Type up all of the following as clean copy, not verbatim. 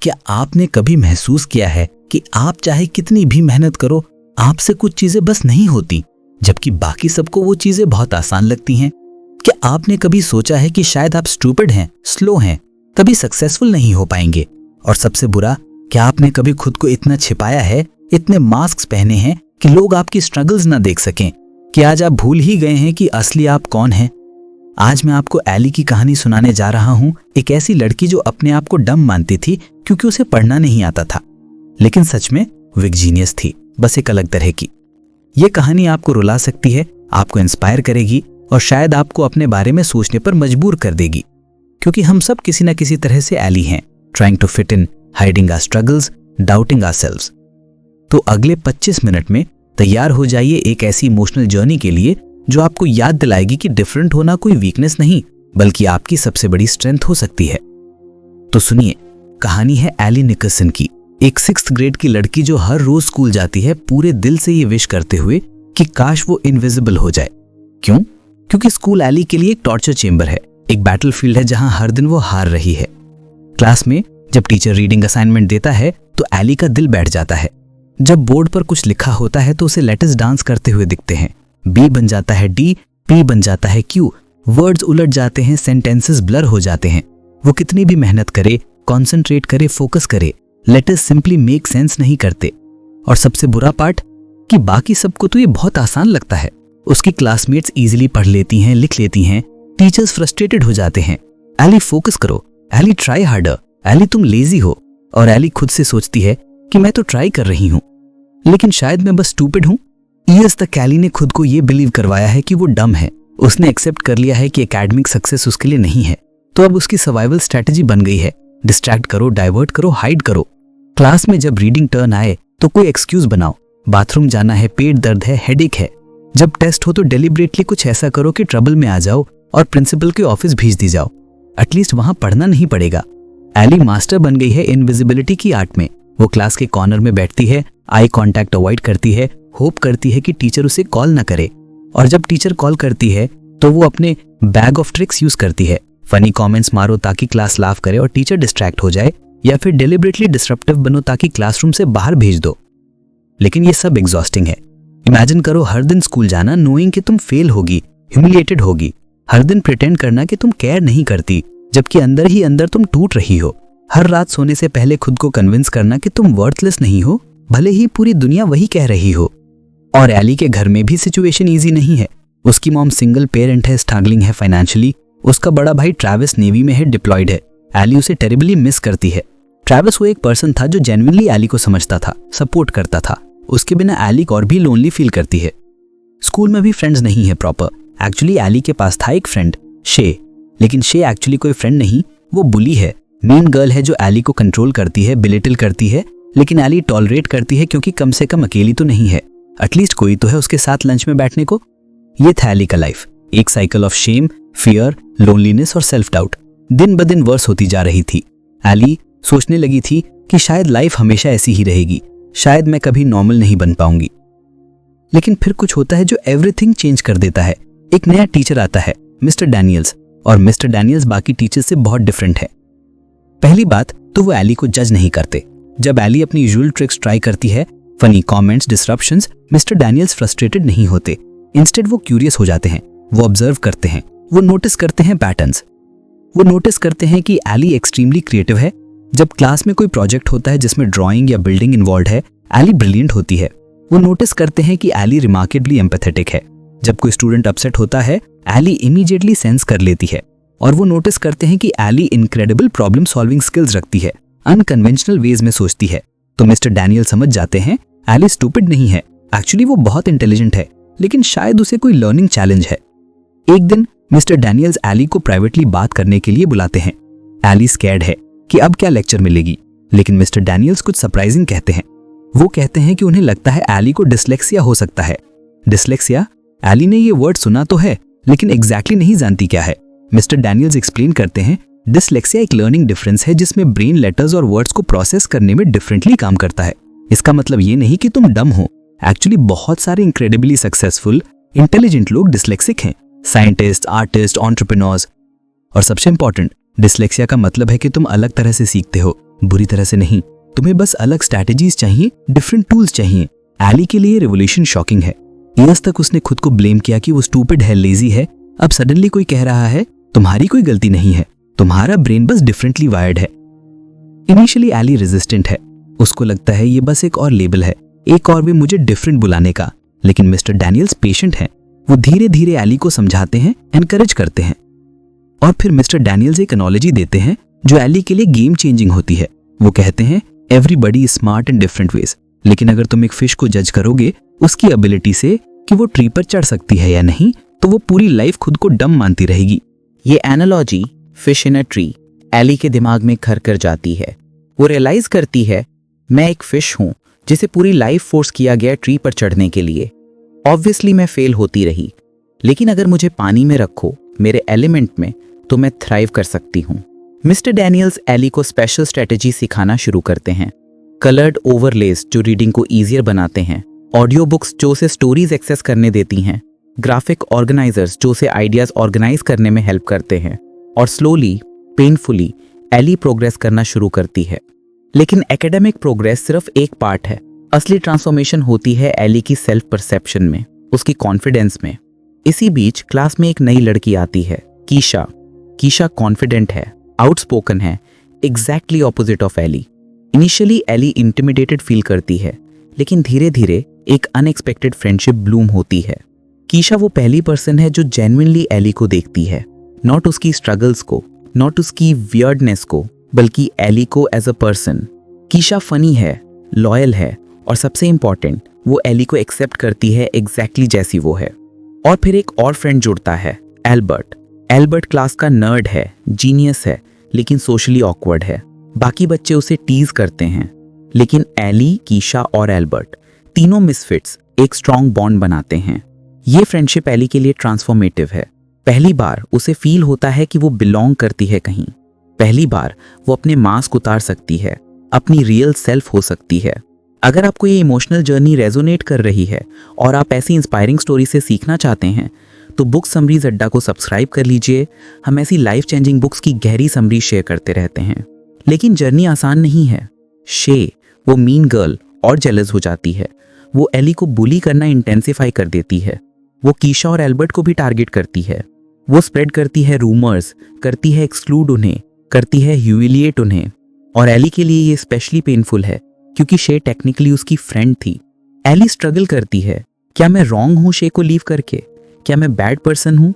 क्या आपने कभी महसूस किया है कि आप चाहे कितनी भी मेहनत करो, आपसे कुछ चीजें बस नहीं होती, जबकि बाकी सबको वो चीजें बहुत आसान लगती हैं? क्या आपने कभी सोचा है कि शायद आप स्टूपिड हैं, स्लो हैं, तभी सक्सेसफुल नहीं हो पाएंगे? और सबसे बुरा, क्या आपने कभी खुद को इतना छिपाया है, इतने मास्क पहने हैं कि लोग आपकी स्ट्रगल्स ना देख सकें, कि आज आप भूल ही गए हैं कि असली आप कौन हैं? आज मैं आपको एली की कहानी सुनाने जा रहा हूं, एक ऐसी लड़की जो अपने आप को डम मानती थी क्योंकि उसे पढ़ना नहीं आता था, लेकिन सच में वो एक जीनियस थी, बस एक अलग तरह की। ये कहानी आपको रुला सकती है, आपको इंस्पायर करेगी और शायद आपको अपने बारे में सोचने पर मजबूर कर देगी, क्योंकि हम सब किसी न किसी तरह से एली हैं, trying to fit in, hiding our struggles, doubting ourselves. तो अगले 25 मिनट में तैयार हो जाइए एक ऐसी इमोशनल जर्नी के लिए जो आपको याद दिलाएगी कि डिफरेंट होना कोई वीकनेस नहीं, बल्कि आपकी सबसे बड़ी स्ट्रेंथ हो सकती है। तो सुनिए, कहानी है एली निकलसन की, एक 6th ग्रेड की लड़की जो हर रोज स्कूल जाती है पूरे दिल से ये विश करते हुए कि काश वो इनविजिबल हो जाए। क्यों? क्योंकि स्कूल एली के लिए एक टॉर्चर चेंबर है, एक बैटलफील्ड है जहां हर दिन वो हार रही है। क्लास में जब टीचर रीडिंग असाइनमेंट देता है तो एली का दिल बैठ जाता है। जब बोर्ड पर कुछ लिखा होता है तो उसे लेटर्स डांस करते हुए दिखते हैं। बी बन जाता है डी, पी बन जाता है क्यू, वर्ड्स उलट जाते हैं, सेंटेंसेस ब्लर हो जाते हैं। वो कितनी भी मेहनत करे, कॉन्सेंट्रेट करे, फोकस करे, लेटर्स सिंपली मेक सेंस नहीं करते। और सबसे बुरा पार्ट कि बाकी सबको तो ये बहुत आसान लगता है। उसकी क्लासमेट्स इजीली पढ़ लेती हैं, लिख लेती हैं, टीचर्स फ्रस्ट्रेटेड हो जाते हैं। एली फोकस करो, एली ट्राई हार्डर, एली तुम लेजी हो। और एली खुद से सोचती है कि मैं तो ट्राई कर रही हूं, लेकिन शायद मैं बस स्टूपिड हूं। ईयर्स तक एली ने खुद को ये बिलीव करवाया है कि वो डम है। उसने एक्सेप्ट कर लिया है कि एकेडमिक सक्सेस उसके लिए नहीं है। तो अब उसकी सर्वाइवल स्ट्रेटजी बन गई है, डिस्ट्रैक्ट करो, डाइवर्ट करो, हाइड करो। क्लास में जब रीडिंग टर्न आए तो कोई एक्सक्यूज बनाओ, बाथरूम जाना है, पेट दर्द है, हेडेक है। जब टेस्ट हो तो डेलिब्रेटली कुछ ऐसा करो कि ट्रबल में आ जाओ और प्रिंसिपल के ऑफिस भेज दी जाओ। एटलीस्ट वहां पढ़ना नहीं पड़ेगा। एली मास्टर बन गई है इनविजिबिलिटी की आर्ट में। वो क्लास के कॉर्नर में बैठती है, आई कांटेक्ट अवॉइड करती है, होप करती है कि टीचर उसे कॉल ना करे। और जब टीचर कॉल करती है तो वो अपने बैग ऑफ ट्रिक्स यूज करती है। फनी कमेंट्स मारो ताकि क्लास लाफ करे और टीचर डिस्ट्रैक्ट हो जाए, या फिर डेलिबरेटली डिसरप्टिव बनो ताकि क्लासरूम से बाहर भेज दो। लेकिन ये सब एग्जॉस्टिंग है। इमेजिन करो हर दिन स्कूल जाना नोइंग कि तुम फेल होगी, ह्यूमिलिएटेड होगी। हर दिन प्रिटेंड करना कि तुम केयर नहीं करती, जबकि अंदर ही अंदर तुम टूट रही हो। हर रात सोने से पहले खुद को कन्विंस करना कि तुम वर्थलेस नहीं हो, भले ही पूरी दुनिया वही कह रही हो। और एली के घर में भी सिचुएशन इजी नहीं है। उसकी मॉम सिंगल पेरेंट है, स्ट्रगलिंग है फाइनेंशियली। उसका बड़ा भाई ट्रैविस नेवी में है, डिप्लॉयड है। एली उसे टेरिबली मिस करती है। ट्रैविस वो एक पर्सन था जो जेन्युइनली एली को समझता था, सपोर्ट करता था। उसके बिना एली और भी लोनली फील करती है। स्कूल में भी फ्रेंड्स नहीं है प्रॉपर। एक्चुअली एली के पास था एक फ्रेंड, शे, लेकिन शे एक्चुअली कोई फ्रेंड नहीं, वो बुली है, मीन गर्ल है जो एली को कंट्रोल करती है, बिलिटल करती है। लेकिन एली टॉलरेट करती है क्योंकि कम से कम अकेली तो नहीं है, एटलीस्ट कोई तो है उसके साथ लंच में बैठने को। ये था एली का लाइफ, एक cycle of shame, fear, loneliness और सेल्फ डाउट। दिन ब दिन वर्स होती जा रही थी। एली सोचने लगी थी कि शायद लाइफ हमेशा ऐसी ही रहेगी, शायद मैं कभी नॉर्मल नहीं बन पाऊंगी। लेकिन फिर कुछ होता है जो एवरीथिंग चेंज कर देता है। एक नया टीचर आता है, मिस्टर डैनियल्स, और मिस्टर डैनियल्स बाकी टीचर्स से बहुत डिफरेंट है। पहली बात तो वो एली को जज नहीं करते। जब एली अपनी यूजुअल ट्रिक्स ट्राई करती है, funny comments, disruptions, mister Daniels frustrated नहीं होते। इंस्टेड वो क्यूरियस हो जाते हैं, वो ऑब्जर्व करते हैं, वो नोटिस करते हैं पैटर्न्स। वो नोटिस करते हैं कि एली एक्सट्रीमली क्रिएटिव है। जब क्लास में कोई प्रोजेक्ट होता है जिसमें ड्राइंग या बिल्डिंग इन्वॉल्व है, एली ब्रिलियंट होती है। वो नोटिस करते हैं कि एली रिमार्केबली एम्पैथेटिक है। जब कोई स्टूडेंट अपसेट होता है, एली इमीडिएटली सेंस कर लेती है। और वो नोटिस करते हैं कि Ellie incredible problem solving skills रखती है, अनकन्वेंशनल वेज में सोचती है। तो मिस्टर डैनियल समझ जाते हैं एली स्टूपिड नहीं है, एक्चुअली वो बहुत इंटेलिजेंट है, लेकिन शायद उसे कोई लर्निंग चैलेंज है। एक दिन मिस्टर डैनियल्स एली को प्राइवेटली बात करने के लिए बुलाते हैं। एली स्कैर्ड है कि अब क्या लेक्चर मिलेगी, लेकिन मिस्टर डैनियल्स कुछ सरप्राइजिंग कहते हैं। वो कहते हैं कि उन्हें लगता है एली को डिसलेक्सिया हो सकता है। डिसलेक्सिया? एली ने ये वर्ड सुना तो है, लेकिन एग्जैक्टली नहीं जानती क्या है। मिस्टर डैनियल्स एक्सप्लेन करते हैं, डिसलेक्सिया एक लर्निंग डिफरेंस है जिसमें ब्रेन लेटर्स और वर्ड्स को प्रोसेस करने में डिफरेंटली काम करता है। इसका मतलब ये नहीं कि तुम डम हो। एक्चुअली बहुत सारे इनक्रेडिबली सक्सेसफुल, इंटेलिजेंट लोग डिसलेक्सिक हैं, साइंटिस्ट, आर्टिस्ट, एंटरप्रेन्योर्स। और सबसे इंपॉर्टेंट, डिसलेक्सिया का मतलब है कि तुम अलग तरह से सीखते हो, बुरी तरह से नहीं, तुम्हें बस अलग स्ट्रैटेजीज चाहिए, डिफरेंट टूल्स चाहिए। एली के लिए रिवोल्यूशन शॉकिंग है। ईयर्स तक उसने खुद को ब्लेम किया कि वो स्टूपिड है, लेजी है। अब सडनली कोई कह रहा है तुम्हारी कोई गलती नहीं है, तुम्हारा ब्रेन बस डिफरेंटली वायर्ड है। इनिशियली एली रेजिस्टेंट है, उसको लगता है ये बस एक और लेबल है, एक और वे मुझे डिफरेंट बुलाने का। लेकिन मिस्टर डैनियल्स पेशेंट हैं, वो धीरे धीरे एली को समझाते हैं, एनकरेज करते हैं। और फिर मिस्टर डैनियल्स एक एनोलॉजी देते हैं जो एली के लिए गेम चेंजिंग होती है। वो कहते हैं everybody is smart in different ways, लेकिन अगर तुम एक फिश को जज करोगे उसकी एबिलिटी से कि वो ट्री पर चढ़ सकती है या नहीं, तो वो पूरी लाइफ खुद को डम मानती रहेगी। ये analogy fish in a tree Ellie के दिमाग में घर कर जाती है। वो रियलाइज करती है मैं एक फिश हूं जिसे पूरी लाइफ फोर्स किया गया ट्री पर चढ़ने के लिए। ऑब्वियसली मैं फेल होती रही, लेकिन अगर मुझे पानी में रखो मेरे एलिमेंट में तो मैं थ्राइव कर सकती हूँ। मिस्टर डैनियल्स एली को स्पेशल स्ट्रेटेजी सिखाना शुरू करते हैं। कलर्ड ओवरलेस जो रीडिंग को ईजियर बनाते हैं, ऑडियो बुक्स जो उसे स्टोरीज एक्सेस करने देती हैं, ग्राफिक ऑर्गेनाइजर्स जो उसे आइडियाज ऑर्गेनाइज करने में हेल्प करते हैं, और स्लोली पेनफुली एली प्रोग्रेस करना शुरू करती है। लेकिन एकेडमिक प्रोग्रेस सिर्फ एक पार्ट है। असली ट्रांसफॉर्मेशन होती है एली की सेल्फ परसेप्शन में, उसकी कॉन्फिडेंस में। इसी बीच क्लास में एक नई लड़की आती है, कीशा। कीशा कॉन्फिडेंट है, आउटस्पोकन है, exactly opposite of Ellie. Initially Ellie intimidated feel करती है, लेकिन धीरे धीरे एक अनएक्सपेक्टेड फ्रेंडशिप ब्लूम होती है। कीशा वो पहली पर्सन है जो जेन्युइनली एली को देखती है, नॉट उसकी स्ट्रगल्स को, नॉट उसकी वियर्डनेस को, बल्कि एली को एज अ पर्सन। कीशा फनी है, लॉयल है, और सबसे इंपॉर्टेंट वो एली को एक्सेप्ट करती है एग्जैक्टली जैसी वो है। और फिर एक और फ्रेंड जुड़ता है, एल्बर्ट। एल्बर्ट क्लास का नर्ड है, जीनियस है, लेकिन सोशली ऑकवर्ड है। बाकी बच्चे उसे टीज करते हैं, लेकिन एली, कीशा और एल्बर्ट तीनों मिसफिट्स एक स्ट्रॉन्ग बॉन्ड बनाते हैं। ये फ्रेंडशिप एली के लिए ट्रांसफॉर्मेटिव है। पहली बार उसे फील होता है कि वो बिलोंग करती है कहीं। पहली बार वो अपने मास्क उतार सकती है, अपनी रियल सेल्फ हो सकती है। अगर आपको ये इमोशनल जर्नी रेजोनेट कर रही है और आप ऐसी इंस्पायरिंग स्टोरी से सीखना चाहते हैं, तो बुक समरीज अड्डा को सब्सक्राइब कर लीजिए। हम ऐसी लाइफ चेंजिंग बुक्स की गहरी समरी शेयर करते रहते हैं। लेकिन जर्नी आसान नहीं है। शे वो मीन गर्ल और जेलस हो जाती है। वो एली को बुली करना इंटेंसिफाई कर देती है। वो कीशा और एल्बर्ट को भी टारगेट करती है। वो स्प्रेड करती है रूमर्स, करती है एक्सक्लूड उन्हें, करती है ह्यूमिलिएट उन्हें। और एली के लिए ये स्पेशली पेनफुल है क्योंकि शे टेक्निकली उसकी फ्रेंड थी। एली स्ट्रगल करती है, क्या मैं रॉन्ग हूँ शे को लीव करके, क्या मैं बैड पर्सन हूँ?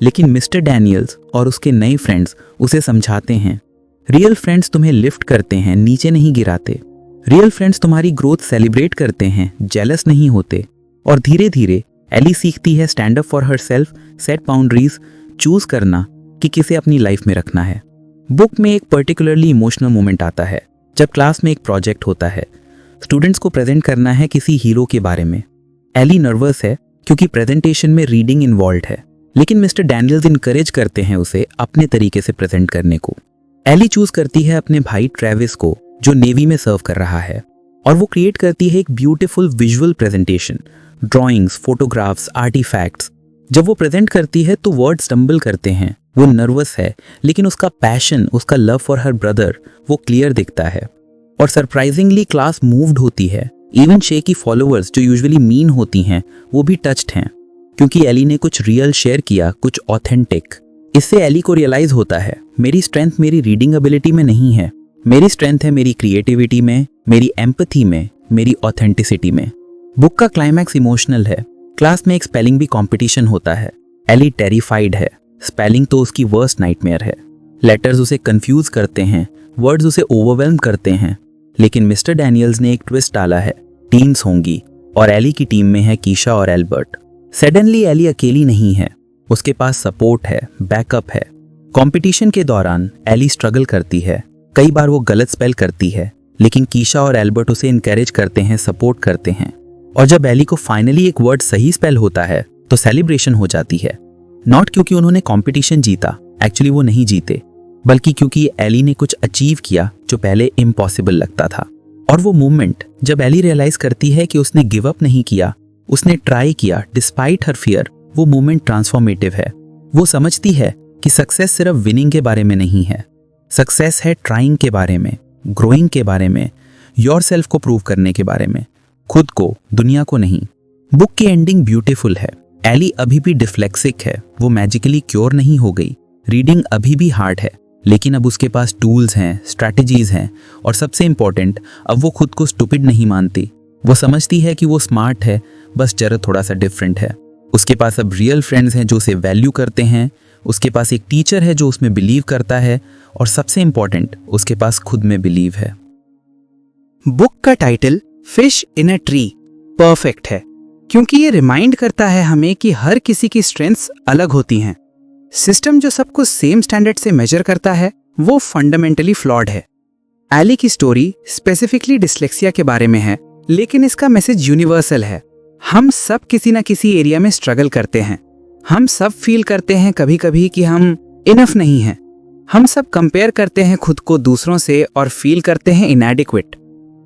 लेकिन मिस्टर डैनियल्स और उसके नए फ्रेंड्स उसे समझाते हैं, रियल फ्रेंड्स तुम्हें लिफ्ट करते हैं, नीचे नहीं गिराते। रियल फ्रेंड्स तुम्हारी ग्रोथ सेलिब्रेट करते हैं, जेलस नहीं होते। और धीरे धीरे एली सीखती है stand up for her self, set boundaries, choose करना कि किसे अपनी लाइफ में रखना है। बुक में एक पर्टिकुलरली इमोशनल मोमेंट आता है जब क्लास में एक प्रोजेक्ट होता है। स्टूडेंट्स को प्रेजेंट करना है किसी हीरो के बारे में। एली नर्वस है क्योंकि प्रेजेंटेशन में रीडिंग इन्वॉल्व है, लेकिन मिस्टर डैनियल्स इनकरेज करते हैं उसे अपने तरीके से प्रेजेंट करने को। एली चूज करती है अपने भाई ट्रेविस को जो नेवी में सर्व कर रहा है, और वो क्रिएट करती है एक beautiful visual presentation, drawings, photographs, artifacts. जब वो प्रेजेंट करती है तो वर्ड स्टम्बल करते हैं। वो नर्वस है, लेकिन उसका पैशन, उसका लव फॉर हर ब्रदर वो क्लियर दिखता है। और सरप्राइजिंगली क्लास मूव्ड होती है। इवन शे की फॉलोअर्स जो यूजुअली मीन होती हैं वो भी टच्ड हैं, क्योंकि एली ने कुछ रियल शेयर किया, कुछ ऑथेंटिक। इससे एली को रियलाइज होता है मेरी स्ट्रेंथ मेरी रीडिंग एबिलिटी में नहीं है, मेरी स्ट्रेंथ है मेरी क्रिएटिविटी में, मेरी एम्पैथी में, मेरी ऑथेंटिसिटी में। बुक का क्लाइमैक्स इमोशनल है। क्लास में एक स्पेलिंग भी कंपटीशन होता है। एली टेरिफाइड है, स्पेलिंग तो उसकी वर्स्ट नाइटमेयर है। लेटर्स उसे कंफ्यूज करते हैं, वर्ड्स उसे ओवरवेल्म करते हैं। लेकिन मिस्टर डैनियल्स ने एक ट्विस्ट डाला है, टीम्स होंगी और एली की टीम में है कीशा और एल्बर्ट। सडनली एली अकेली नहीं है, उसके पास सपोर्ट है, बैकअप है। कंपटीशन के दौरान एली स्ट्रगल करती है, कई बार वो गलत स्पेल करती है, लेकिन कीशा और एल्बर्ट उसे इनकरेज करते हैं, सपोर्ट करते हैं। और जब एली को फाइनली एक वर्ड सही स्पेल होता है तो सेलिब्रेशन हो जाती है। नॉट क्योंकि उन्होंने कंपटीशन जीता, एक्चुअली वो नहीं जीते, बल्कि क्योंकि एली ने कुछ अचीव किया जो पहले इम्पॉसिबल लगता था। और वो मोमेंट जब एली रियलाइज करती है कि उसने गिव अप नहीं किया, उसने ट्राई किया डिस्पाइट हर फियर, वो मोमेंट ट्रांसफॉर्मेटिव है। वो समझती है कि सक्सेस सिर्फ विनिंग के बारे में नहीं है, सक्सेस है ट्राइंग के बारे में, ग्रोइंग के बारे में, योरसेल्फ को प्रूव करने के बारे में, खुद को, दुनिया को नहीं। बुक की एंडिंग ब्यूटीफुल है। एली अभी भी डिस्लेक्सिक है, वो मैजिकली क्योर नहीं हो गई। रीडिंग अभी भी हार्ड है, लेकिन अब उसके पास टूल्स हैं, स्ट्रैटेजीज हैं, और सबसे इंपॉर्टेंट, अब वो खुद को स्टूपिड नहीं मानती। वो समझती है कि वो स्मार्ट है, बस जरा थोड़ा सा डिफरेंट है। उसके पास अब रियल फ्रेंड्स हैं जो उसे वैल्यू करते हैं, उसके पास एक टीचर है जो उसमें बिलीव करता है, और सबसे इंपॉर्टेंट, उसके पास खुद में बिलीव है। बुक का title fish in a tree perfect है, क्योंकि ये रिमाइंड करता है हमें कि हर किसी की स्ट्रेंथ्स अलग होती हैं। सिस्टम जो सबको सेम स्टैंडर्ड से मेजर करता है वो फंडामेंटली फ्लॉड है। एली की स्टोरी स्पेसिफिकली डिस्लेक्सिया के बारे में है, लेकिन इसका मैसेज यूनिवर्सल है। हम सब किसी न किसी एरिया में स्ट्रगल करते हैं। हम सब फील करते हैं कभी कभी कि हम इनफ नहीं हैं। हम सब कंपेयर करते हैं खुद को दूसरों से और फील करते हैं इनएडिक्वेट।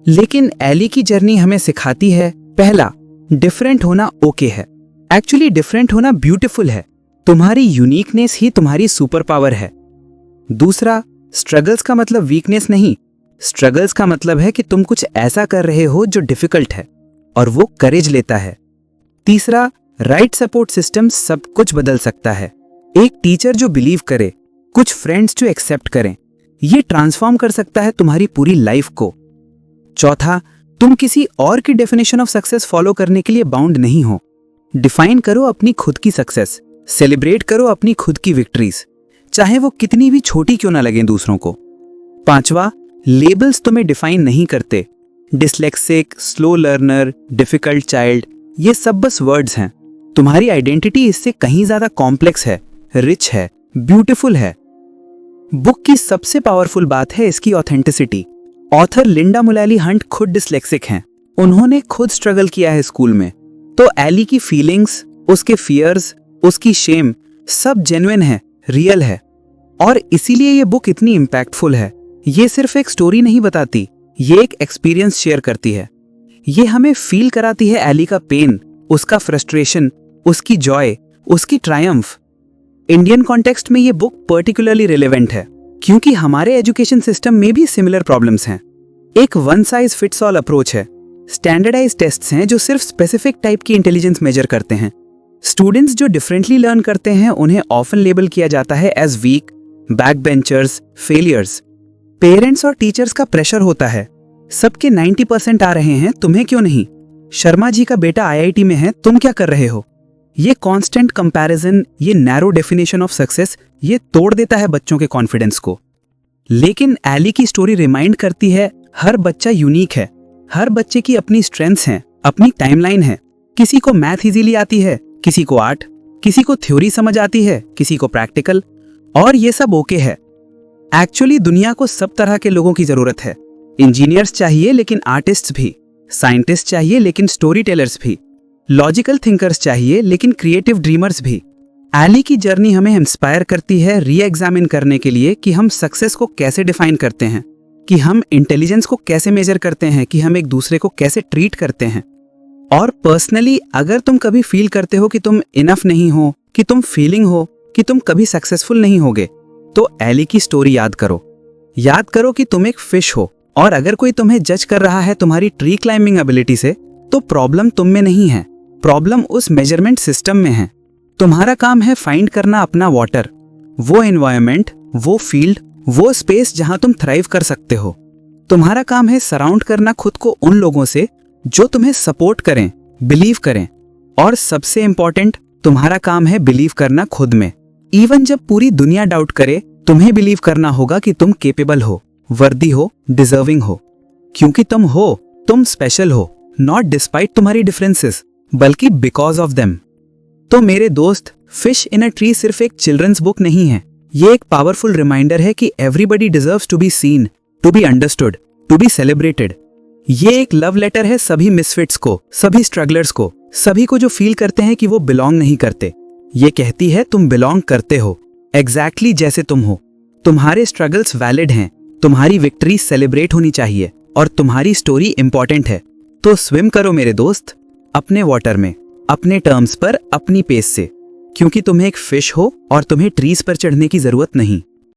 लेकिन एली की जर्नी हमें सिखाती है, पहला, डिफरेंट होना ओके है। एक्चुअली डिफरेंट होना ब्यूटीफुल है। तुम्हारी यूनिकनेस ही तुम्हारी सुपर पावर है। दूसरा, स्ट्रगल्स का मतलब वीकनेस नहीं। स्ट्रगल्स का मतलब है कि तुम कुछ ऐसा कर रहे हो जो डिफिकल्ट है, और वो करेज लेता है। तीसरा, राइट सपोर्ट सिस्टम सब कुछ बदल सकता है। एक टीचर जो बिलीव करे, कुछ फ्रेंड्स जो एक्सेप्ट करें, ये ट्रांसफॉर्म कर सकता है तुम्हारी पूरी लाइफ को। चौथा, तुम किसी और की डेफिनेशन ऑफ सक्सेस फॉलो करने के लिए बाउंड नहीं हो। डिफाइन करो अपनी खुद की सक्सेस, सेलिब्रेट करो अपनी खुद की विक्ट्रीज, चाहे वो कितनी भी छोटी क्यों ना लगें दूसरों को। पांचवा, लेबल्स तुम्हें डिफाइन नहीं करते। Dyslexic, slow learner, difficult child, ये सब बस वर्ड्स हैं। तुम्हारी आइडेंटिटी इससे कहीं ज्यादा कॉम्प्लेक्स है, रिच है, ब्यूटीफुल है। बुक की सबसे पावरफुल बात है इसकी ऑथेंटिसिटी। ऑथर लिंडा मुलाली हंट खुद डिस्लेक्सिक हैं। उन्होंने खुद स्ट्रगल किया है स्कूल में, तो एली की फीलिंग्स, उसके फियर्स, उसकी शेम सब जेन्युइन है, रियल है। और इसीलिए ये बुक इतनी इम्पैक्टफुल है। ये सिर्फ एक स्टोरी नहीं बताती, ये एक एक्सपीरियंस शेयर करती है। ये हमें फील कराती है एली का पेन, उसका फ्रस्ट्रेशन, उसकी जॉय, उसकी ट्रायम्फ। इंडियन कॉन्टेक्स्ट में ये बुक पर्टिकुलरली रिलेवेंट है, क्योंकि हमारे एजुकेशन सिस्टम में भी सिमिलर प्रॉब्लम्स हैं। एक one size fits all approach है। स्टैंडर्डाइज टेस्ट्स हैं जो सिर्फ स्पेसिफिक टाइप की इंटेलिजेंस मेजर करते हैं। स्टूडेंट्स जो डिफरेंटली लर्न करते हैं उन्हें ऑफन लेबल किया जाता है as weak, back benchers, failures. Parents और टीचर्स का प्रेशर होता है, सबके 90% आ रहे हैं, तुम्हें क्यों नहीं? शर्मा जी का बेटा IIT में है, तुम क्या कर रहे हो? ये कांस्टेंट कंपैरिजन, ये नैरो डेफिनेशन ऑफ सक्सेस, ये तोड़ देता है बच्चों के कॉन्फिडेंस को। लेकिन एली की स्टोरी रिमाइंड करती है, हर बच्चा यूनिक है। हर बच्चे की अपनी स्ट्रेंथ्स हैं, अपनी टाइमलाइन है। किसी को मैथ इजीली आती है, किसी को आर्ट, किसी को थ्योरी समझ आती है, किसी को प्रैक्टिकल, और ये सब ओके है। एक्चुअली दुनिया को सब तरह के लोगों की जरूरत है। इंजीनियर्स चाहिए लेकिन आर्टिस्ट्स भी, साइंटिस्ट चाहिए लेकिन स्टोरी टेलर्स भी, लॉजिकल थिंकर्स चाहिए लेकिन क्रिएटिव ड्रीमर्स भी। एली की जर्नी हमें इंस्पायर करती है री एग्जामिन करने के लिए कि हम सक्सेस को कैसे डिफाइन करते हैं, कि हम इंटेलिजेंस को कैसे मेजर करते हैं, कि हम एक दूसरे को कैसे ट्रीट करते हैं। और पर्सनली अगर तुम कभी फील करते हो कि तुम इनफ नहीं हो, कि तुम फीलिंग हो कि तुम कभी सक्सेसफुल नहीं होगे, तो एली की स्टोरी याद करो। याद करो कि तुम एक फिश हो, और अगर कोई तुम्हें जज कर रहा है तुम्हारी ट्री क्लाइंबिंग एबिलिटी से, तो प्रॉब्लम तुम में नहीं है, प्रॉब्लम उस मेजरमेंट सिस्टम में है। तुम्हारा काम है फाइंड करना अपना वाटर, वो एनवायरनमेंट, वो फील्ड, वो स्पेस जहां तुम थ्राइव कर सकते हो। तुम्हारा काम है सराउंड करना खुद को उन लोगों से जो तुम्हें सपोर्ट करें, बिलीव करें। और सबसे इंपॉर्टेंट, तुम्हारा काम है बिलीव करना खुद में। इवन जब पूरी दुनिया डाउट करे, तुम्हें बिलीव करना होगा कि तुम केपेबल हो, वर्दी हो, डिजर्विंग हो। क्योंकि तुम स्पेशल हो, नॉट डिस्पाइट तुम्हारी डिफरेंसेस, बल्कि बिकॉज ऑफ देम। तो मेरे दोस्त, फिश इन अ ट्री सिर्फ एक चिल्ड्रंस बुक नहीं है, ये एक पावरफुल रिमाइंडर है कि everybody deserves to be seen, to be understood, to be celebrated. ये एक लव लेटर है सभी मिसफिट्स को, सभी स्ट्रगलर्स को, सभी को जो फील करते हैं कि वो बिलोंग नहीं करते। ये कहती है तुम बिलोंग करते हो, एग्जैक्टली जैसे तुम हो। तुम्हारे स्ट्रगल्स वैलिड हैं, तुम्हारी विक्ट्री सेलिब्रेट होनी चाहिए, और तुम्हारी स्टोरी इंपॉर्टेंट है। तो स्विम करो मेरे दोस्त, अपने वाटर में, अपने टर्म्स पर, अपनी पेस से, क्योंकि तुम एक फिश हो और तुम्हें ट्रीज पर चढ़ने की जरूरत नहीं।